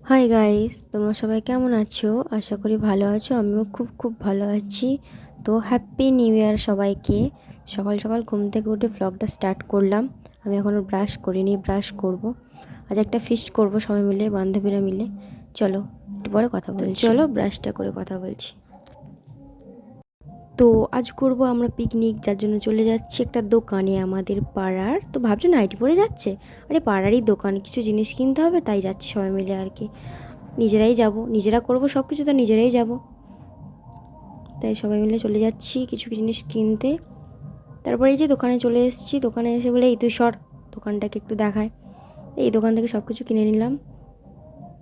Hi guys, তোমরা সবাই কেমন আছো? আশা করি ভালো আছো। আমিও খুব খুব ভালো আছি। তো হ্যাপি নিউ ইয়ার সবাইকে। সকাল সকাল ঘুম থেকে উঠে ব্লগটা স্টার্ট করলাম। আমি এখনও ব্রাশ করিনি, ব্রাশ করব। আজ একটা ফিস্ট করব সবাই মিলে, বান্ধবীরা মিলে। চলো একটু পরে কথা বলছি। চলো ব্রাশটা করে কথা বলছি। তো আজ করব আমরা পিকনিক, যার জন্য চলে যাচ্ছি একটা দোকানে আমাদের পাড়ার। তো ভাবছো নাইটি পরে যাচ্ছে? আরে পাড়ারই দোকান, কিছু জিনিস কিনতে হবে, তাই যাচ্ছি সবাই মিলে আর কি। নিজেরাই যাব, নিজেরা করব সব কিছু, তো নিজেরাই যাব। তাই সবাই মিলে চলে যাচ্ছি কিছু জিনিস কিনতে। তারপরে এই যে দোকানে চলে এসেছি, দোকানে এসে বলে এই তুই সর, দোকানটাকে একটু দেখায়। এই দোকান থেকে সব কিছু কিনে নিলাম।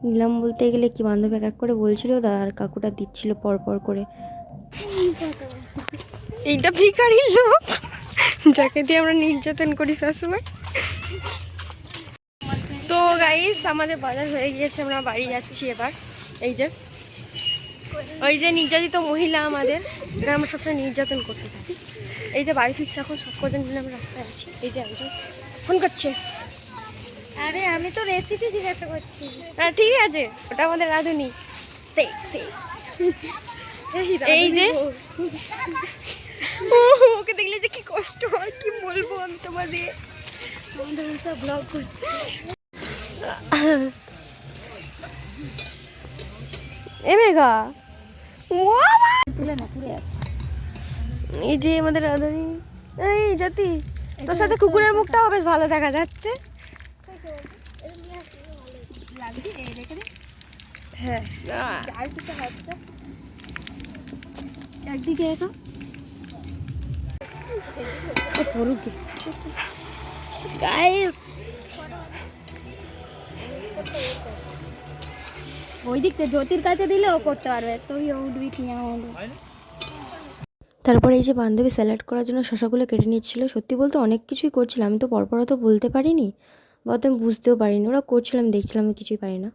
নিলাম বলতে গেলে কি, বান্ধব এক এক করে বলছিল, আর কাকুটা দিচ্ছিল পর পর করে। এইটা ভিখারি লোক, যাকে দিয়ে আমরা নির্যাতন করি সবসময়। তো গাইস, আমাদের বাজার হয়ে গিয়েছে, আমরা বাড়ি যাচ্ছি এবার। এই যে ওই যে নির্যাতিত মহিলা আমাদের, এটা আমরা সবসময় নির্যাতন করতে থাকি। এই যে বাড়ি ফিরছে এখন, সব কজন মিলে আমরা রাস্তায় আছি। এই যে একজন ফোন করছে। আরে আমি তো রেসিপি জিজ্ঞাসা করছি। হ্যাঁ ঠিক আছে, ওটা আমাদের রাঁধুনি। এই যে ওকে দেখলে যে কি কষ্ট হয়, কি বলবো আমি তোমাদের। আমাদের সব ব্লগ করছে। এ মেঘা, তুলে না তুলে আছে। এই যে আমাদের রাঁধুনি। এই জাতি, তোর সাথে কুকুরের মুখটাও বেশ ভালো দেখা যাচ্ছে। হ্যাঁ একদিকে একা গাইস, ওই দিকটা জ্যোতির কাছে দিলে ও করতে পারবে, তুই উঠবি কি আমাদের। তারপরে এই যে বান্ধবী স্যালাড করার জন্য শসাগুলো কেটে নিচ্ছিল। সত্যি বলতে অনেক কিছুই করছিলাম, আমি তো পরপর তো বলতে পারিনি, বা তো আমি বুঝতেও পারিনি। ওরা করছিলাম, দেখছিলাম, আমি কিছুই পারি না।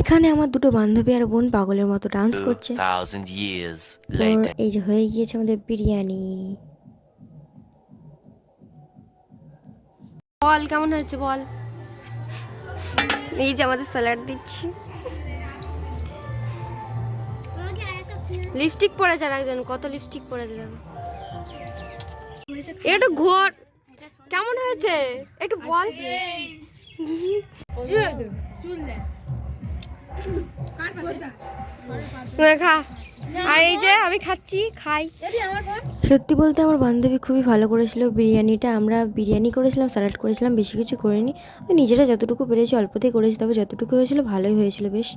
এখানে আমার দুটো বান্ধবী আর বোন পাগলের মতো ডান্স করছে। 2,000 years ওর later. এই যে হয়ে গিয়েছে আমাদের বিরিয়ানি। বল কেমন হয়েছে বল। এই যে আমাদের স্যালাড দিচ্ছি। লিপস্টিক পরেছে আর একজন, কত লিপস্টিক পরেছে দেখো। একটু ঘোর, কেমন হয়েছে একটু বল। খা। আর এই যে আমি খাচ্ছি, খাই। সত্যি বলতে আমার বান্ধবী খুবই ভালো করেছিল বিরিয়ানিটা। আমরা বিরিয়ানি করেছিলাম, স্যালাড করেছিলাম, বেশি কিছু করিনি। ওই নিজেরা যতটুকু পেরেছি অল্পতেই করেছি, তবে যতটুকু হয়েছিল ভালোই হয়েছিল বেশ।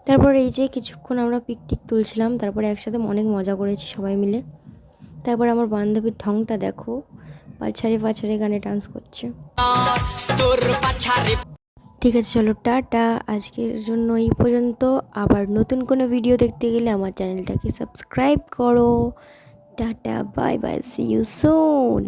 তারপর এই যে কিছুক্ষণ আমরা পিকটিক তুলছিলাম, তারপরে একসাথে অনেক মজা করেছি সবাই মিলে। তারপর আমার বান্ধবীর ঢংটা দেখো, পাছারে পাছারে গানে ডান্স করছে। ঠিক আছে চলো টাটা, আজকের জন্য এই পর্যন্ত। আবার নতুন কোনো ভিডিও দেখতে গেলে আমার চ্যানেলটাকে সাবস্ক্রাইব করো। Tata, bye bye, see you soon.